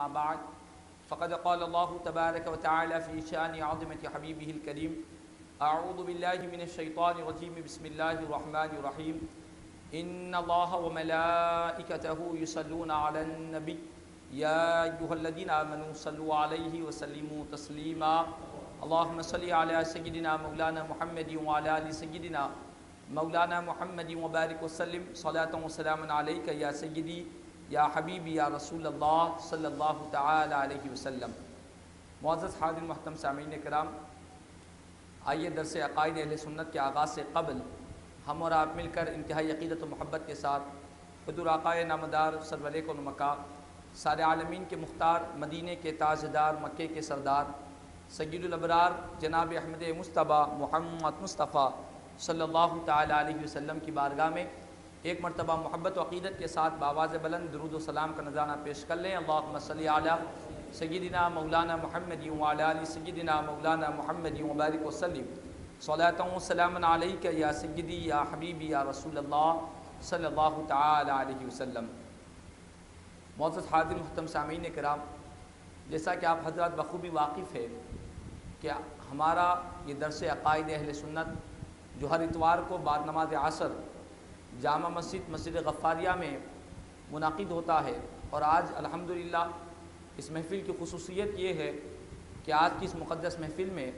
بعد فقد قال الله تبارك وتعالى في شان عظمة حبيبه الكريم أعوذ بالله من الشيطان الرجيم بسم الله الرحمن الرحيم إن الله وملائكته يصلون على النبي يا أيها الذين آمنوا صلوا عليه وسلموا تسليما اللهم صل على سيدنا مولانا محمد وعلى آل سيدنا مولانا محمد وبارك وسلم صلاة وسلام عليك يا سيدي یا حبیبی یا رسول اللہ صلی اللہ تعالی علیہ وسلم۔ معزز حاضرین محترم سامعین کرام، آئیے درس عقائد اہل سنت کے آغاز سے قبل ہم اور آپ مل کر انتہائی عقیدت و محبت کے ساتھ حضور آقا نامدار سرور کون مکہ سارے عالمین کے مختار، مدینے کے تاجدار، مکے کے سردار، سید الابرار جناب احمد مصطفیٰ محمد مصطفیٰ صلی اللہ تعالی علیہ وسلم کی بارگاہ میں ایک مرتبہ محبت و عقیدت کے ساتھ بآواز بلند درود و سلام کا نذرانہ پیش کر لیں۔ اللہم صلی علی سیدنا مولانا محمد وعلی آل سیدنا مولانا محمد وبارک وسلم صلاۃ و سلام علیک یا سیدی یا حبیبی یا رسول اللہ صلی اللہ تعالی علیہ وسلم۔ معزز حاضرین محترم سامعین کرام، جیسا کہ آپ حضرات بخوبی واقف ہے کہ ہمارا یہ درس عقائد اہل سنت جو ہر اتوار کو بعد نماز عصر جامع مسجد غفاریہ میں منعقد ہوتا ہے، اور آج الحمدللہ اس محفل کی خصوصیت یہ ہے کہ آج کی اس مقدس محفل میں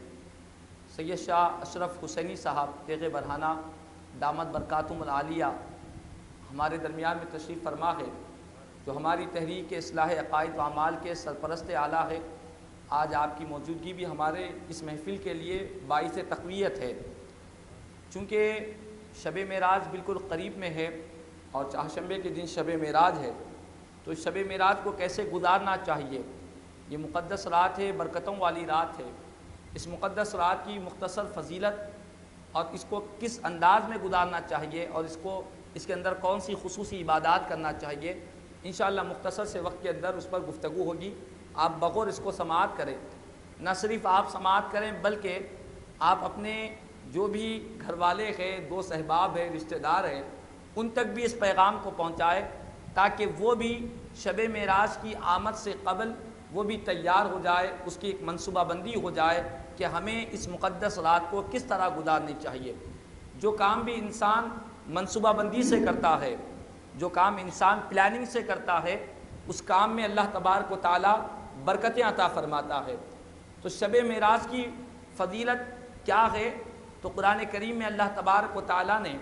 سید شاہ اشرف حسینی صاحب تیغ برہانہ دامت برکاتہم العالیہ ہمارے درمیان میں تشریف فرما ہے، جو ہماری تحریک اصلاح عقائد و اعمال کے سرپرست اعلیٰ ہے۔ آج آپ کی موجودگی بھی ہمارے اس محفل کے لیے باعث تقویت ہے، چونکہ شب معراج بالکل قریب میں ہے اور چہارشنبے کے دن شب معراج ہے، تو اس شب معراج کو کیسے گزارنا چاہیے۔ یہ مقدس رات ہے، برکتوں والی رات ہے۔ اس مقدس رات کی مختصر فضیلت اور اس کو کس انداز میں گزارنا چاہیے اور اس کے اندر کون سی خصوصی عبادات کرنا چاہیے، انشاءاللہ مختصر سے وقت کے اندر اس پر گفتگو ہوگی۔ آپ بغور اس کو سماعت کریں، نہ صرف آپ سماعت کریں بلکہ آپ اپنے جو بھی گھر والے ہیں، دوست احباب ہیں، رشتہ دار ہیں، ان تک بھی اس پیغام کو پہنچائے تاکہ وہ بھی شب معراج کی آمد سے قبل وہ بھی تیار ہو جائے، اس کی ایک منصوبہ بندی ہو جائے کہ ہمیں اس مقدس رات کو کس طرح گزارنی چاہیے۔ جو کام بھی انسان منصوبہ بندی سے کرتا ہے، جو کام انسان پلاننگ سے کرتا ہے، اس کام میں اللہ تبارک و تعالیٰ برکتیں عطا فرماتا ہے۔ تو شب معراج کی فضیلت کیا ہے؟ تو قرآن کریم میں اللہ تبارک و تعالیٰ نے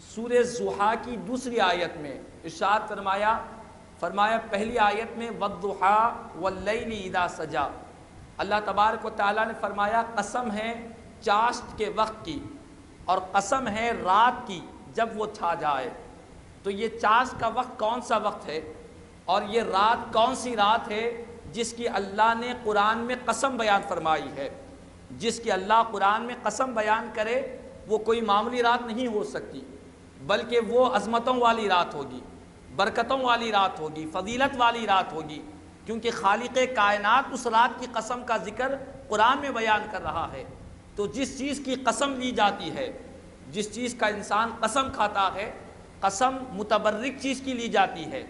سورہ ضحیٰ کی دوسری آیت میں ارشاد فرمایا پہلی آیت میں وَالضُّحَىٰ وَاللَّيْلِ اِذَا سَجَىٰ، اللہ تبارک و تعالیٰ نے فرمایا قسم ہے چاشت کے وقت کی اور قسم ہے رات کی جب وہ چھا جائے۔ تو یہ چاشت کا وقت کون سا وقت ہے اور یہ رات کون سی رات ہے جس کی اللہ نے قرآن میں قسم بیان فرمائی ہے؟ جس کی اللہ قرآن میں قسم بیان کرے وہ کوئی معمولی رات نہیں ہو سکتی، بلکہ وہ عظمتوں والی رات ہوگی، برکتوں والی رات ہوگی، فضیلت والی رات ہوگی، کیونکہ خالق کائنات اس رات کی قسم کا ذکر قرآن میں بیان کر رہا ہے۔ تو جس چیز کی قسم لی جاتی ہے، جس چیز کا انسان قسم کھاتا ہے، قسم متبرک چیز کی لی جاتی ہے،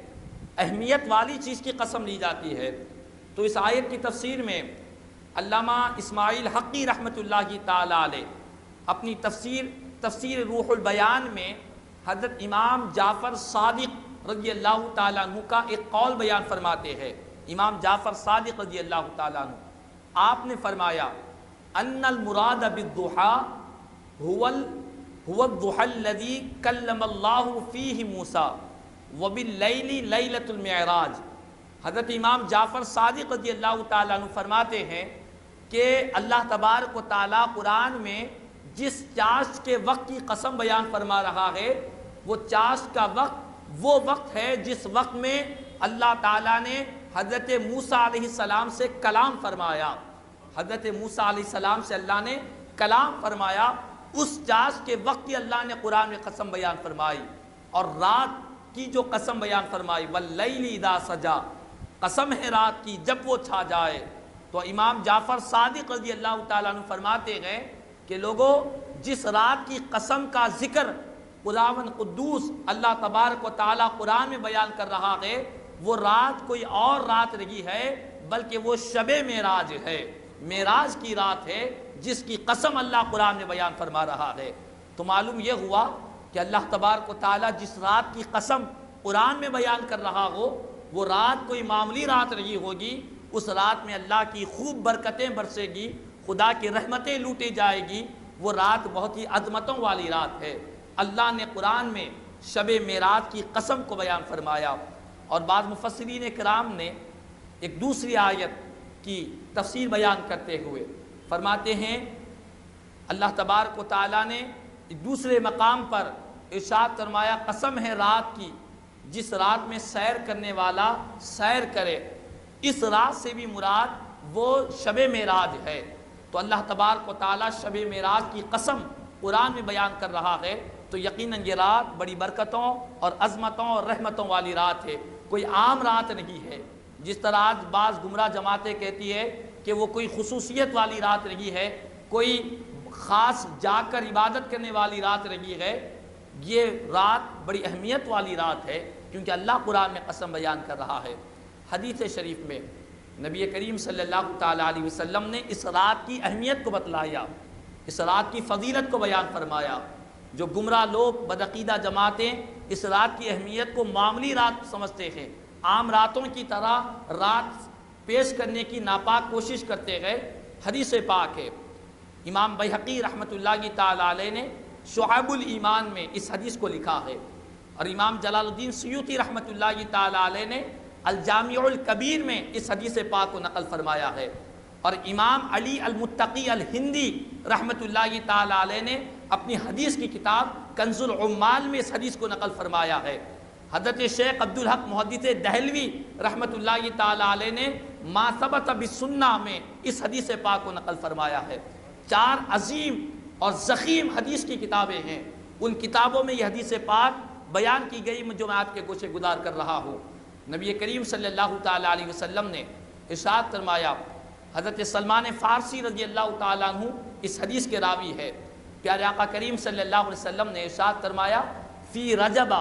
اہمیت والی چیز کی قسم لی جاتی ہے۔ تو اس آیت کی تفسیر میں علامہ اسماعیل حقی رحمۃ اللہ تعالی علیہ اپنی تفسیر روح البیان میں حضرت امام جعفر صادق رضی اللہ تعالیٰ عنہ کا ایک قول بیان فرماتے ہیں۔ امام جعفر صادق رضی اللہ تعالیٰ عنہ آپ نے فرمایا ان المراد بالضحیٰ هو الضحى الذي کلم اللہ فیہ موسیٰ وباللیل لیلۃ المعراج۔ حضرت امام جعفر صادق رضی اللہ تعالیٰ عنہ فرماتے ہیں کہ اللہ تبارک و تعالیٰ قرآن میں جس چاشت کے وقت کی قسم بیان فرما رہا ہے، وہ چاشت کا وقت وہ وقت ہے جس وقت میں اللہ تعالیٰ نے حضرت موسیٰ علیہ السلام سے کلام فرمایا۔ حضرت موسیٰ علیہ السلام سے اللہ نے کلام فرمایا، اس چاشت کے وقت کی اللہ نے قرآن میں قسم بیان فرمائی، اور رات کی جو قسم بیان فرمائی واللیل اذا سجا، قسم ہے رات کی جب وہ چھا جائے۔ تو امام جعفر صادق رضی اللہ تعالیٰ عنہ فرماتے ہیں کہ لوگوں، جس رات کی قسم کا ذکر خداوند قدوس اللہ تبارک و تعالیٰ قرآن میں بیان کر رہا ہے، وہ رات کوئی اور رات نہیں ہے بلکہ وہ شب معراج ہے، معراج کی رات ہے جس کی قسم اللہ قرآن میں بیان فرما رہا ہے۔ تو معلوم یہ ہوا کہ اللہ تبارک و تعالیٰ جس رات کی قسم قرآن میں بیان کر رہا ہو وہ رات کوئی معمولی رات نہیں ہوگی، اس رات میں اللہ کی خوب برکتیں برسے گی، خدا کی رحمتیں لوٹے جائے گی، وہ رات بہت ہی عظمتوں والی رات ہے۔ اللہ نے قرآن میں شب معراج کی قسم کو بیان فرمایا، اور بعض مفسرین کرام نے ایک دوسری آیت کی تفسیر بیان کرتے ہوئے فرماتے ہیں اللہ تبارک و تعالیٰ نے دوسرے مقام پر ارشاد فرمایا قسم ہے رات کی جس رات میں سیر کرنے والا سیر کرے، اس رات سے بھی مراد وہ شب معراج ہے۔ تو اللہ تبارک و تعالیٰ شب معراج کی قسم قرآن میں بیان کر رہا ہے، تو یقیناً یہ رات بڑی برکتوں اور عظمتوں اور رحمتوں والی رات ہے، کوئی عام رات نہیں ہے۔ جس طرح آج بعض گمراہ جماعتیں کہتی ہے کہ وہ کوئی خصوصیت والی رات نہیں ہے، کوئی خاص جا کر عبادت کرنے والی رات نہیں ہے، یہ رات بڑی اہمیت والی رات ہے، کیونکہ اللہ قرآن میں قسم بیان کر رہا ہے۔ حدیث شریف میں نبی کریم صلی اللہ تعالیٰ علیہ وسلم نے اس رات کی اہمیت کو بتلایا، اس رات کی فضیلت کو بیان فرمایا۔ جو گمراہ لوگ بدعقیدہ جماعتیں اس رات کی اہمیت کو معمولی رات سمجھتے ہیں، عام راتوں کی طرح رات پیش کرنے کی ناپاک کوشش کرتے گئے، حدیث پاک ہے۔ امام بیہقی رحمۃ اللہ تعالیٰ علیہ نے شعب الایمان میں اس حدیث کو لکھا ہے، اور امام جلال الدین سیوطی رحمۃ اللہ تعالیٰ علیہ نے الجامع الکبیر میں اس حدیث پاک کو نقل فرمایا ہے، اور امام علی المتقی الہندی رحمۃ اللہ تعالیٰ علیہ نے اپنی حدیث کی کتاب کنز العمال میں اس حدیث کو نقل فرمایا ہے۔ حضرت شیخ عبدالحق محدث دہلوی رحمۃ اللہ تعالیٰ علیہ نے ما ثبت بالسنہ میں اس حدیث پاک کو نقل فرمایا ہے۔ 4 عظیم اور ضخیم حدیث کی کتابیں ہیں، ان کتابوں میں یہ حدیث پاک بیان کی گئی جو میں آپ کے گوشے گزار کر رہا ہوں۔ نبی کریم صلی اللہ تعالیٰ علیہ وسلم نے ارشاد فرمایا، حضرت سلمان فارسی رضی اللہ تعالیٰ عنہ اس حدیث کے راوی ہے، پیارے آقا کریم صلی اللہ علیہ وسلم نے ارشاد فرمایا فی رجب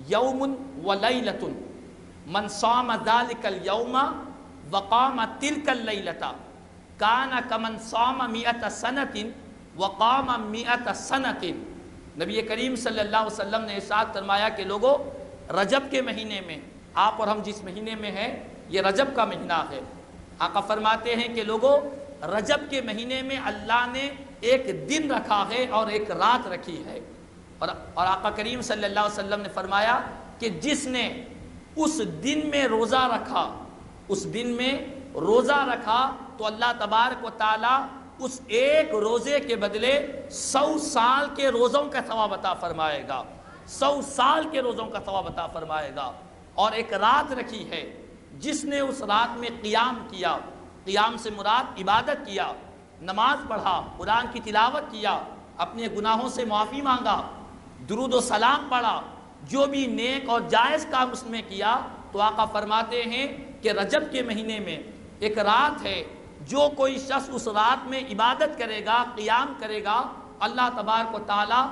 یوم و لیلۃ من صام ذلک اليوم وقام تلک اللیلۃ کان کمن صام 100 سنۃ وقام 100 سنۃ۔ نبی کریم صلی اللہ علیہ وسلم نے ارشاد فرمایا کہ لوگوں، رجب کے مہینے میں، آپ اور ہم جس مہینے میں ہیں یہ رجب کا مہینہ ہے، آقا فرماتے ہیں کہ لوگوں رجب کے مہینے میں اللہ نے ایک دن رکھا ہے اور ایک رات رکھی ہے، اور آقا کریم صلی اللہ علیہ وسلم نے فرمایا کہ جس نے اس دن میں روزہ رکھا، اس دن میں روزہ رکھا تو اللہ تبارک و تعالیٰ اس ایک روزے کے بدلے 100 سال کے روزوں کا ثواب عطا فرمائے گا، 100 سال کے روزوں کا ثواب عطا فرمائے گا۔ اور ایک رات رکھی ہے، جس نے اس رات میں قیام کیا، قیام سے مراد عبادت کیا، نماز پڑھا، قرآن کی تلاوت کیا، اپنے گناہوں سے معافی مانگا، درود و سلام پڑھا، جو بھی نیک اور جائز کام اس میں کیا، تو آقا فرماتے ہیں کہ رجب کے مہینے میں ایک رات ہے، جو کوئی شخص اس رات میں عبادت کرے گا، قیام کرے گا، اللہ تبارک و تعالیٰ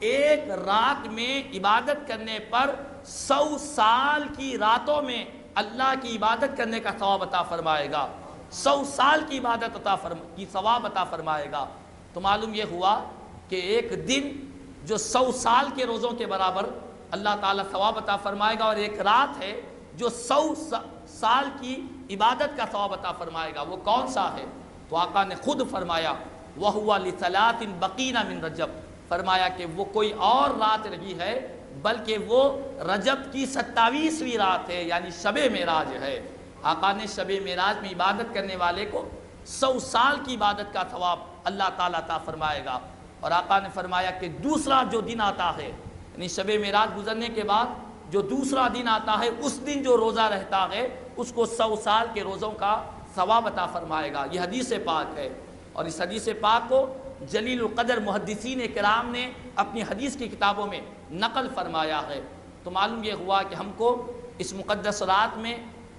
ایک رات میں عبادت کرنے پر 100 سال کی راتوں میں اللہ کی عبادت کرنے کا ثواب عطا فرمائے گا، 100 سال کی عبادت کی ثواب عطا فرمائے گا۔ تو معلوم یہ ہوا کہ ایک دن جو 100 سال کے روزوں کے برابر اللہ تعالیٰ ثواب عطا فرمائے گا، اور ایک رات ہے جو 100 سال کی عبادت کا ثواب عطا فرمائے گا، وہ کون سا ہے؟ تو آقا نے خود فرمایا وَهُوَ لِثَلَاثٍ بَقِينَ مِن رجب، فرمایا کہ وہ کوئی اور رات نہیں ہے بلکہ وہ رجب کی 27ویں رات ہے، یعنی شب معراج ہے۔ آقا نے شب معراج میں عبادت کرنے والے کو 100 سال کی عبادت کا ثواب اللہ تعالیٰ عطا فرمائے گا۔ اور آقا نے فرمایا کہ دوسرا جو دن آتا ہے، یعنی شب معراج گزرنے کے بعد جو دوسرا دن آتا ہے، اس دن جو روزہ رہتا ہے اس کو 100 سال کے روزوں کا ثواب عطا فرمائے گا۔ یہ حدیث پاک ہے، اور اس حدیث پاک کو جلیل القدر محدثین کرام نے اپنی حدیث کی کتابوں میں نقل فرمایا ہے۔ تو معلوم یہ ہوا کہ ہم کو اس مقدس رات میں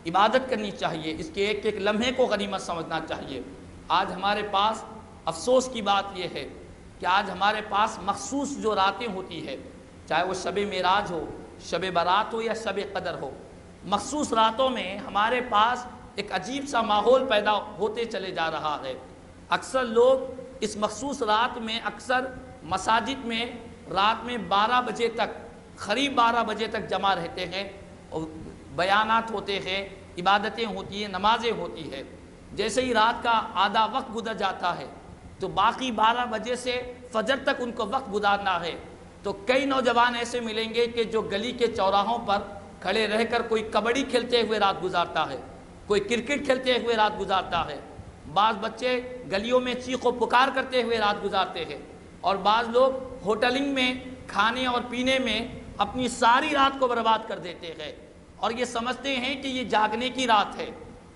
عبادت کرنی چاہیے، اس کے ایک ایک لمحے کو غنیمت سمجھنا چاہیے۔ آج ہمارے پاس افسوس کی بات یہ ہے کہ آج ہمارے پاس مخصوص جو راتیں ہوتی ہے، چاہے وہ شب معراج ہو، شب برات ہو یا شب قدر ہو، مخصوص راتوں میں ہمارے پاس ایک عجیب سا ماحول پیدا ہوتے چلے جا رہا ہے۔ اکثر لوگ اس مخصوص رات میں اکثر مساجد میں رات میں 12 بجے تک، قریب 12 بجے تک جمع رہتے ہیں، اور بیانات ہوتے ہیں، عبادتیں ہوتی ہیں، نمازیں ہوتی ہیں۔ جیسے ہی رات کا آدھا وقت گزر جاتا ہے تو باقی 12 بجے سے فجر تک ان کو وقت گزارنا ہے، تو کئی نوجوان ایسے ملیں گے کہ جو گلی کے چوراہوں پر کھڑے رہ کر کوئی کبڈی کھیلتے ہوئے رات گزارتا ہے، کوئی کرکٹ کھیلتے ہوئے رات گزارتا ہے، بعض بچے گلیوں میں چیخ و پکار کرتے ہوئے رات گزارتے ہیں، اور بعض لوگ ہوٹلنگ میں کھانے اور پینے میں اپنی ساری رات کو برباد کر دیتے ہیں، اور یہ سمجھتے ہیں کہ یہ جاگنے کی رات ہے،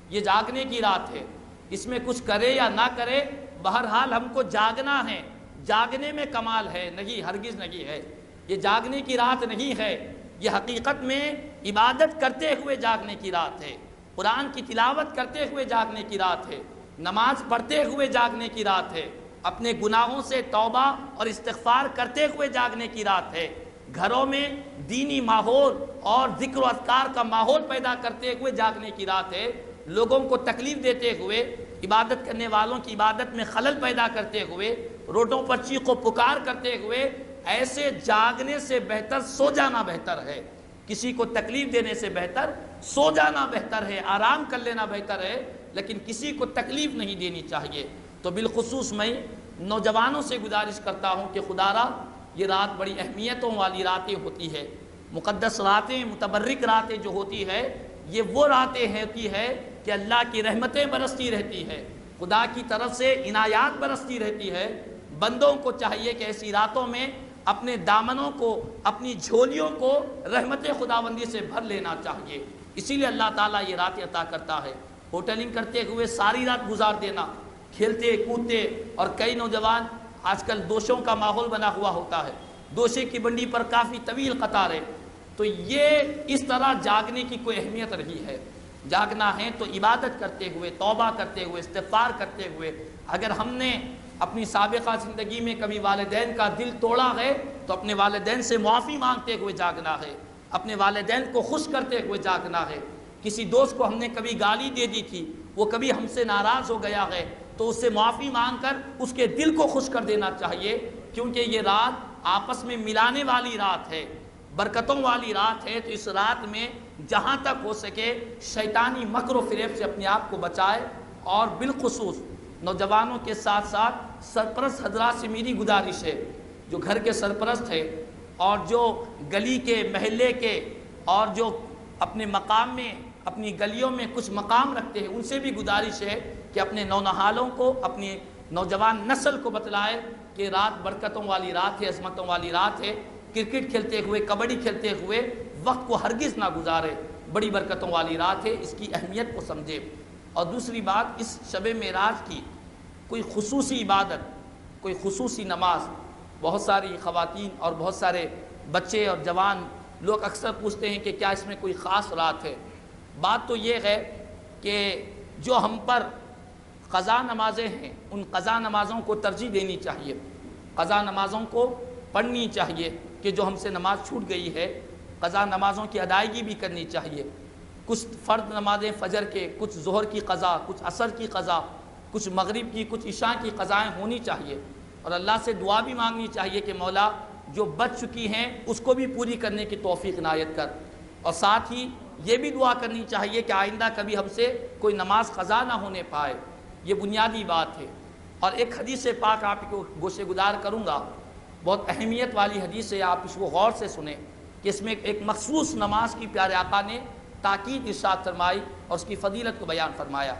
یہ جاگنے کی رات ہے، اس میں کچھ کرے یا نہ کرے بہرحال ہم کو جاگنا ہے، جاگنے میں کمال ہے۔ نہیں، ہرگز نہیں ہے، یہ جاگنے کی رات نہیں ہے، یہ حقیقت میں عبادت کرتے ہوئے جاگنے کی رات ہے، قرآن کی تلاوت کرتے ہوئے جاگنے کی رات ہے، نماز پڑھتے ہوئے جاگنے کی رات ہے، اپنے گناہوں سے توبہ اور استغفار کرتے ہوئے جاگنے کی رات ہے، گھروں میں دینی ماحول اور ذکر و اذکار کا ماحول پیدا کرتے ہوئے جاگنے کی رات ہے، لوگوں کو تکلیف دیتے ہوئے، عبادت کرنے والوں کی عبادت میں خلل پیدا کرتے ہوئے، روڈوں پر چیخ و پکار کرتے ہوئے، ایسے جاگنے سے بہتر سو جانا بہتر ہے۔ کسی کو تکلیف دینے سے بہتر سو جانا بہتر ہے، آرام کر لینا بہتر ہے، لیکن کسی کو تکلیف نہیں دینی چاہیے۔ تو بالخصوص میں نوجوانوں سے گزارش کرتا ہوں کہ خدا را یہ رات بڑی اہمیتوں والی راتیں ہوتی ہے، مقدس راتیں، متبرک راتیں جو ہوتی ہے، یہ وہ راتیں ہوتی ہے کہ اللہ کی رحمتیں برستی رہتی ہے، خدا کی طرف سے عنایات برستی رہتی ہے۔ بندوں کو چاہیے کہ ایسی راتوں میں اپنے دامنوں کو، اپنی جھولیوں کو رحمت خداوندی سے بھر لینا چاہیے، اسی لیے اللہ تعالیٰ یہ راتیں عطا کرتا ہے۔ ہوٹلنگ کرتے ہوئے ساری رات گزار دینا، کھیلتے کودتے، اور کئی نوجوان آج کل دوشوں کا ماحول بنا ہوا ہوتا ہے، دوشے کی بنڈی پر کافی طویل قطاریں، تو یہ اس طرح جاگنے کی کوئی اہمیت نہیں ہے۔ جاگنا ہے تو عبادت کرتے ہوئے، توبہ کرتے ہوئے، استغفار کرتے ہوئے۔ اگر ہم نے اپنی سابقہ زندگی میں کبھی والدین کا دل توڑا ہے تو اپنے والدین سے معافی مانگتے ہوئے جاگنا ہے، اپنے والدین کو خوش کرتے ہوئے جاگنا ہے۔ کسی دوست کو ہم نے کبھی گالی دے دی تھی، وہ کبھی ہم سے ناراض ہو گیا ہے تو اس سے معافی مانگ کر اس کے دل کو خوش کر دینا چاہیے، کیونکہ یہ رات آپس میں ملانے والی رات ہے، برکتوں والی رات ہے۔ تو اس رات میں جہاں تک ہو سکے شیطانی مکر و فریب سے اپنے آپ کو بچائے، اور بالخصوص نوجوانوں کے ساتھ ساتھ سرپرست حضرات سے میری گزارش ہے، جو گھر کے سرپرست ہے اور جو گلی کے، محلے کے، اور جو اپنے مقام میں، اپنی گلیوں میں کچھ مقام رکھتے ہیں، ان سے بھی گزارش ہے کہ اپنے نونہالوں کو، اپنی نوجوان نسل کو بتلائے کہ رات برکتوں والی رات ہے، عظمتوں والی رات ہے، کرکٹ کھیلتے ہوئے، کبڈی کھیلتے ہوئے وقت کو ہرگز نہ گزارے، بڑی برکتوں والی رات ہے، اس کی اہمیت کو سمجھے۔ اور دوسری بات، اس شب معراج کی کوئی خصوصی عبادت، کوئی خصوصی نماز، بہت ساری خواتین اور بہت سارے بچے اور جوان لوگ اکثر پوچھتے ہیں کہ کیا اس میں کوئی خاص رات ہے۔ بات تو یہ ہے کہ جو ہم پر قضا نمازیں ہیں، ان قضا نمازوں کو ترجیح دینی چاہیے، قضا نمازوں کو پڑھنی چاہیے، کہ جو ہم سے نماز چھوٹ گئی ہے قضا نمازوں کی ادائیگی بھی کرنی چاہیے۔ کچھ فرض نمازیں فجر کے، کچھ ظہر کی قضا، کچھ عصر کی قضا، کچھ مغرب کی، کچھ عشاء کی قضائیں ہونی چاہیے، اور اللہ سے دعا بھی مانگنی چاہیے کہ مولا جو بچ چکی ہیں اس کو بھی پوری کرنے کی توفیق عنایت کر، اور ساتھ ہی یہ بھی دعا کرنی چاہیے کہ آئندہ کبھی ہم سے کوئی نماز قضا نہ ہونے پائے۔ یہ بنیادی بات ہے۔ اور ایک حدیث پاک آپ کو گوشے گزار کروں گا، بہت اہمیت والی حدیث ہے، آپ اس کو غور سے سنیں کہ اس میں ایک مخصوص نماز کی پیارے آقا نے تاکید ارشاد فرمائی اور اس کی فضیلت کو بیان فرمایا۔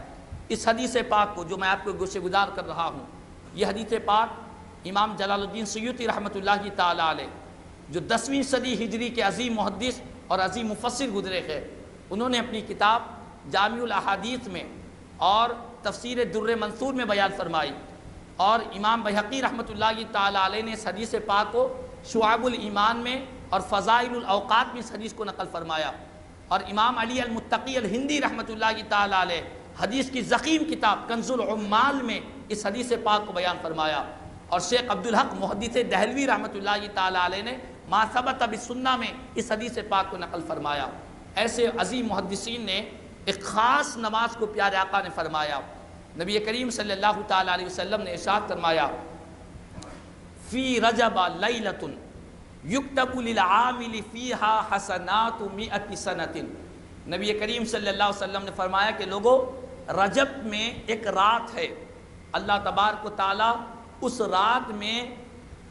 اس حدیث پاک کو جو میں آپ کو گوشے گزار کر رہا ہوں، یہ حدیث پاک امام جلال الدین سیوطی رحمۃ اللہ تعالیٰ علیہ، جو 10ویں صدی ہجری کے عظیم محدث اور عظیم مفسر گزرے ہیں، انہوں نے اپنی کتاب جامع الاحادیث میں اور تفسیر در منصور میں بیان فرمائی، اور امام بحقی رحمۃ اللہ تعالیٰ علیہ نے اس حدیث پاک کو شعب الایمان میں اور فضائل الاوقات میں اس حدیث کو نقل فرمایا، اور امام علی المتقی الہندی رحمۃ اللہ تعالیٰ علیہ حدیث کی ضخیم کتاب کنز العمال میں اس حدیث پاک کو بیان فرمایا، اور شیخ عبدالحق محدث دہلوی رحمۃ اللہ تعالیٰ علیہ نے ما ثبت بالسنہ میں اس حدیث پاک کو نقل فرمایا۔ ایسے عظیم محدثین نے ایک خاص نماز کو پیارے آقا نے فرمایا. نبی کریم صلی اللہ تعالیٰ علیہ وسلم نے ارشاد فرمایا فی رجب لیلۃ یکتب للعامل فیہا حسنات 100 سنۃ. نبی کریم صلی اللہ علیہ وسلم نے فرمایا کہ لوگوں، رجب میں ایک رات ہے، اللہ تبارک و تعالیٰ اس رات میں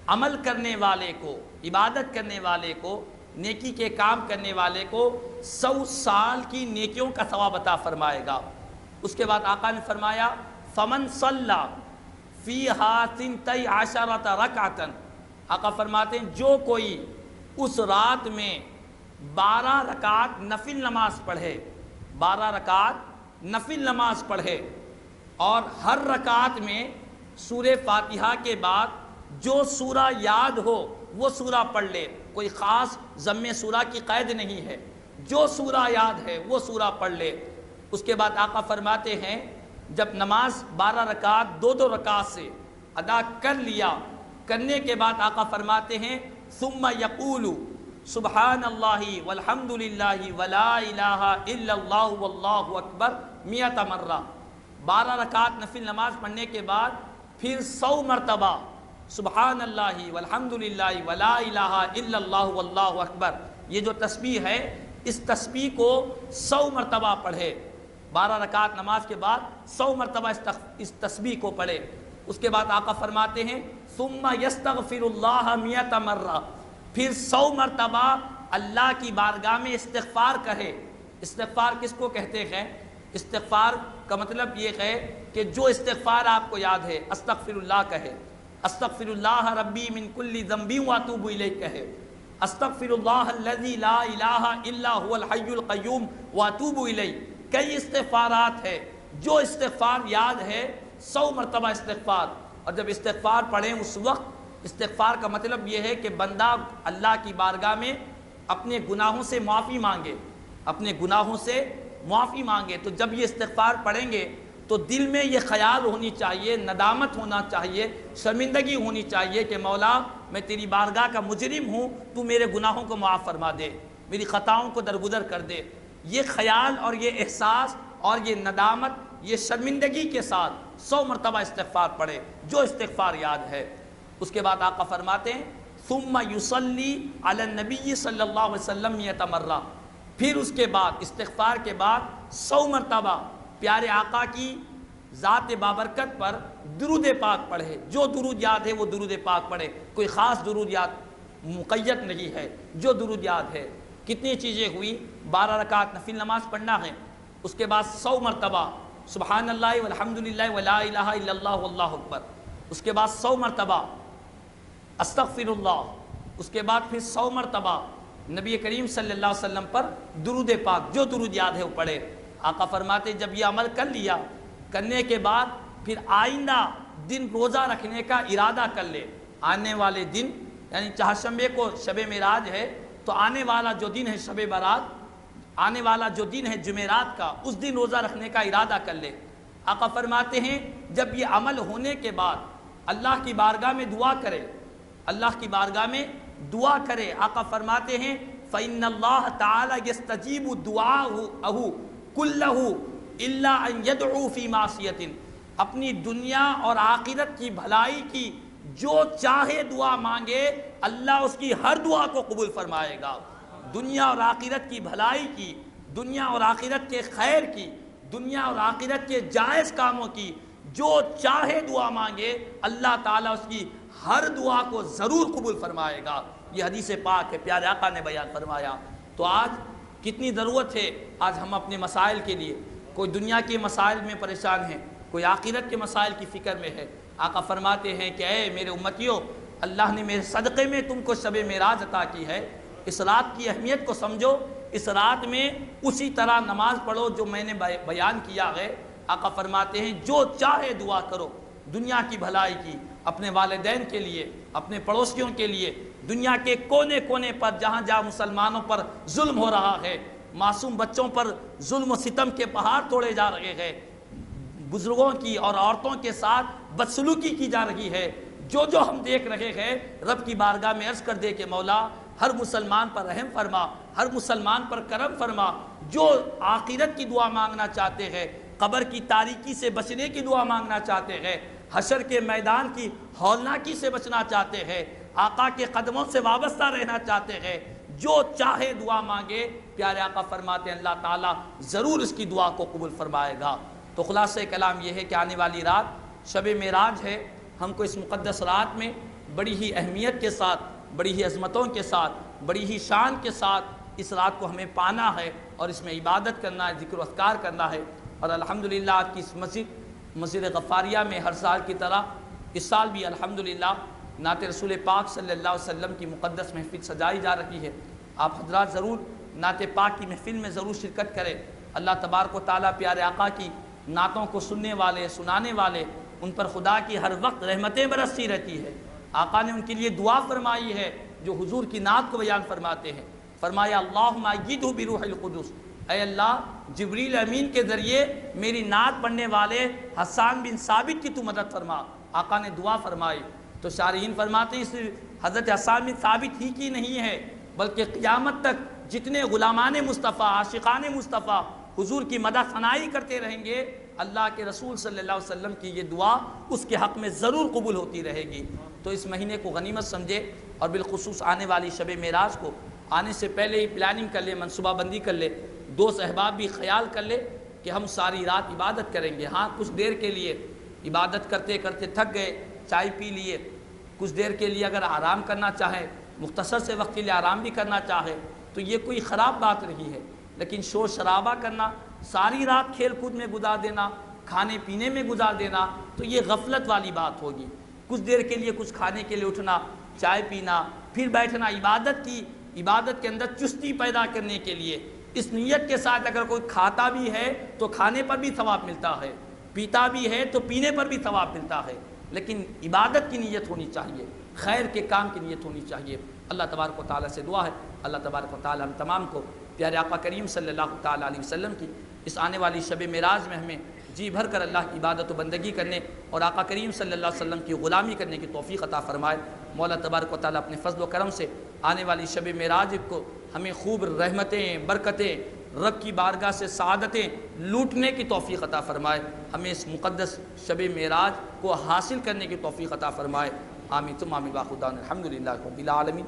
عمل کرنے والے کو، عبادت کرنے والے کو، نیکی کے کام کرنے والے کو 100 سال کی نیکیوں کا ثواب عطا فرمائے گا. اس کے بعد آقا نے فرمایا فمن صلی فیہا 12 رکعۃ. آقا فرماتے ہیں جو کوئی اس رات میں 12 رکعت نفل نماز پڑھے، 12 رکعت نفل نماز پڑھے، اور ہر رکعت میں سورہ فاتحہ کے بعد جو سورہ یاد ہو وہ سورہ پڑھ لے. کوئی خاص ضم سورہ کی قید نہیں ہے، جو سورہ یاد ہے وہ سورہ پڑھ لے. اس کے بعد آقا فرماتے ہیں جب نماز 12 رکعت 2 رکعت سے ادا کر لیا، کرنے کے بعد آقا فرماتے ہیں ثم یقول سبحان اللہ والحمد للہ ولا الہ الا اللہ واللہ اکبر 100 مرہ. 12 رکعت نفل نماز پڑھنے کے بعد پھر 100 مرتبہ سبحان اللہ والحمد للہ ولا الہ الا اللہ واللہ اکبر، یہ جو تسبیح ہے اس تسبیح کو 100 مرتبہ پڑھے. 12 رکعت نماز کے بعد 100 مرتبہ اس تسبیح کو پڑھے. اس کے بعد آقا فرماتے ہیں ثم یستغفر اللہ 100 مرہ، پھر 100 مرتبہ اللہ کی بارگاہ میں استغفار کہے. استغفار کس کو کہتے ہیں؟ استغفار کا مطلب یہ ہے کہ جو استغفار آپ کو یاد ہے، استغفر اللہ کہے، استغفر اللہ ربی من کل ذنب واتوب الیہ کہے، استغفر اللہ الذی لا الہ الا هو الحی القیوم واتوب الیہ. کئی استغفارات ہے، جو استغفار یاد ہے 100 مرتبہ استغفار. اور جب استغفار پڑھیں اس وقت استغفار کا مطلب یہ ہے کہ بندہ اللہ کی بارگاہ میں اپنے گناہوں سے معافی مانگے، اپنے گناہوں سے معافی مانگے. تو جب یہ استغفار پڑھیں گے تو دل میں یہ خیال ہونی چاہیے، ندامت ہونا چاہیے، شرمندگی ہونی چاہیے کہ مولا میں تیری بارگاہ کا مجرم ہوں، تو میرے گناہوں کو معاف فرما دے، میری خطاؤں کو درگزر کر دے. یہ خیال اور یہ احساس اور یہ ندامت، یہ شرمندگی کے ساتھ 100 مرتبہ استغفار پڑھے جو استغفار یاد ہے. اس کے بعد آقا فرماتے ہیں ثم یصلی علی النبی صلی اللہ علیہ وسلم 100 مرہ، پھر اس کے بعد استغفار کے بعد 100 مرتبہ پیارے آقا کی ذات بابرکت پر درود پاک پڑھے. جو درود یاد ہے وہ درود پاک پڑھے، کوئی خاص درود یاد مقید نہیں ہے، جو درود یاد ہے. کتنی چیزیں ہوئی؟ 12 رکعت نفل نماز پڑھنا ہے، اس کے بعد 100 مرتبہ سبحان اللہ والحمد للہ ولا الہ الا اللہ واللہ اکبر، اس کے بعد 100 مرتبہ استغفر اللہ، اس کے بعد پھر 100 مرتبہ نبی کریم صلی اللہ علیہ وسلم پر درود پاک، جو درود یاد ہے وہ پڑھے. آقا فرماتے جب یہ عمل کر لیا، کرنے کے بعد پھر آئندہ دن روزہ رکھنے کا ارادہ کر لے. آنے والے دن یعنی چہارشنبے کو شب معراج ہے، تو آنے والا جو دن ہے شب برات، آنے والا جو دن ہے جمعرات کا، اس دن روزہ رکھنے کا ارادہ کر لے. آقا فرماتے ہیں جب یہ عمل ہونے کے بعد اللہ کی بارگاہ میں دعا کرے، اللہ کی بارگاہ میں دعا کرے. آقا فرماتے ہیں فإن اللہ تعالی یستجیب دعاءہ کلہ الا ان یدعو فی معصیۃ. اپنی دنیا اور آخرت کی بھلائی کی جو چاہے دعا مانگے، اللہ اس کی ہر دعا کو قبول فرمائے گا. دنیا اور آخرت کی بھلائی کی، دنیا اور آخرت کے خیر کی، دنیا اور آخرت کے جائز کاموں کی جو چاہے دعا مانگے، اللہ تعالیٰ اس کی ہر دعا کو ضرور قبول فرمائے گا. یہ حدیث پاک ہے، پیارے آقا نے بیان فرمایا. تو آج کتنی ضرورت ہے، آج ہم اپنے مسائل کے لیے، کوئی دنیا کے مسائل میں پریشان ہیں، کوئی آخرت کے مسائل کی فکر میں ہے. آقا فرماتے ہیں کہ اے میرے امتیوں، اللہ نے میرے صدقے میں تم کو شب معراج عطا کی ہے، اس رات کی اہمیت کو سمجھو، اس رات میں اسی طرح نماز پڑھو جو میں نے بیان کیا ہے. آقا فرماتے ہیں جو چاہے دعا کرو، دنیا کی بھلائی کی، اپنے والدین کے لیے، اپنے پڑوسیوں کے لیے، دنیا کے کونے کونے پر جہاں جہاں مسلمانوں پر ظلم ہو رہا ہے، معصوم بچوں پر ظلم و ستم کے پہاڑ توڑے جا رہے ہیں، بزرگوں کی اور عورتوں کے ساتھ بدسلوکی کی جا رہی ہے، جو ہم دیکھ رہے ہیں، رب کی بارگاہ میں عرض کر دے کہ مولا ہر مسلمان پر رحم فرما، ہر مسلمان پر کرم فرما۔ جو آخرت کی دعا مانگنا چاہتے ہیں، قبر کی تاریکی سے بچنے کی دعا مانگنا چاہتے ہیں، حشر کے میدان کی ہولناکی سے بچنا چاہتے ہیں، آقا کے قدموں سے وابستہ رہنا چاہتے ہیں، جو چاہے دعا مانگے، پیارے آقا فرماتے ہیں اللہ تعالیٰ ضرور اس کی دعا کو قبول فرمائے گا۔ تو خلاصہ کلام یہ ہے کہ آنے والی رات شب معراج ہے، ہم کو اس مقدس رات میں بڑی ہی اہمیت کے ساتھ، بڑی ہی عظمتوں کے ساتھ، بڑی ہی شان کے ساتھ اس رات کو ہمیں پانا ہے اور اس میں عبادت کرنا ہے، ذکر و اذکار کرنا ہے۔ اور الحمدللہ آپ کی اس مسجد غفاریہ میں ہر سال کی طرح اس سال بھی الحمدللہ نعت رسول پاک صلی اللہ علیہ وسلم کی مقدس محفل سجائی جا رہی ہے۔ آپ حضرات ضرور نعت پاک کی محفل میں ضرور شرکت کریں۔ اللہ تبارک و تعالیٰ پیارے آقا کی نعتوں کو سننے والے، سنانے والے، ان پر خدا کی ہر وقت رحمتیں برستی رہتی ہے۔ آقا نے ان کے لیے دعا فرمائی ہے جو حضور کی نعت کو بیان فرماتے ہیں۔ فرمایا اللہم ایدہ بروح القدس، اے اللہ جبریل امین کے ذریعے میری نعت پڑھنے والے حسان بن ثابت کی تو مدد فرما۔ آقا نے دعا فرمائی تو شارحین فرماتے ہیں صرف حضرت حسان بن ثابت ہی کی نہیں ہے، بلکہ قیامت تک جتنے غلامان مصطفیٰ، عاشقان مصطفیٰ حضور کی مدح ثنائی کرتے رہیں گے، اللہ کے رسول صلی اللہ علیہ وسلم کی یہ دعا اس کے حق میں ضرور قبول ہوتی رہے گی۔ تو اس مہینے کو غنیمت سمجھے اور بالخصوص آنے والی شب معراج کو آنے سے پہلے ہی پلاننگ کر لے، منصوبہ بندی کر لے، دوست احباب بھی خیال کر لے کہ ہم ساری رات عبادت کریں گے۔ ہاں کچھ دیر کے لیے عبادت کرتے کرتے تھک گئے، چائے پی لیے، کچھ دیر کے لیے اگر آرام کرنا چاہے، مختصر سے وقت کے لیے آرام بھی کرنا چاہے تو یہ کوئی خراب بات نہیں ہے، لیکن شور شرابہ کرنا، ساری رات کھیل کود میں گزار دینا، کھانے پینے میں گزار دینا، تو یہ غفلت والی بات ہوگی۔ کچھ دیر کے لیے کچھ کھانے کے لیے اٹھنا، چائے پینا، پھر بیٹھنا، عبادت کے اندر چستی پیدا کرنے کے لیے، اس نیت کے ساتھ اگر کوئی کھاتا بھی ہے تو کھانے پر بھی ثواب ملتا ہے، پیتا بھی ہے تو پینے پر بھی ثواب ملتا ہے، لیکن عبادت کی نیت ہونی چاہیے، خیر کے کام کی نیت ہونی چاہیے۔ اللہ تبارک و تعالیٰ سے دعا ہے اللہ تبارک و تعالیٰ ہم تمام کو پیارے آقا کریم صلی اللہ تعالیٰ علیہ وسلم کی اس آنے والی شب معراج میں ہمیں جی بھر کر اللہ کی عبادت و بندگی کرنے اور آقا کریم صلی اللہ علیہ وسلم کی غلامی کرنے کی توفیق عطا فرمائے۔ مولا تبارک و تعالیٰ اپنے فضل و کرم سے آنے والی شب معراج کو ہمیں خوب رحمتیں، برکتیں، رب کی بارگاہ سے سعادتیں لوٹنے کی توفیق عطا فرمائے، ہمیں اس مقدس شب معراج کو حاصل کرنے کی توفیق عطا فرمائے۔ آمین ثم آمین، واخر دعوانا الحمدللہ رب العالمین۔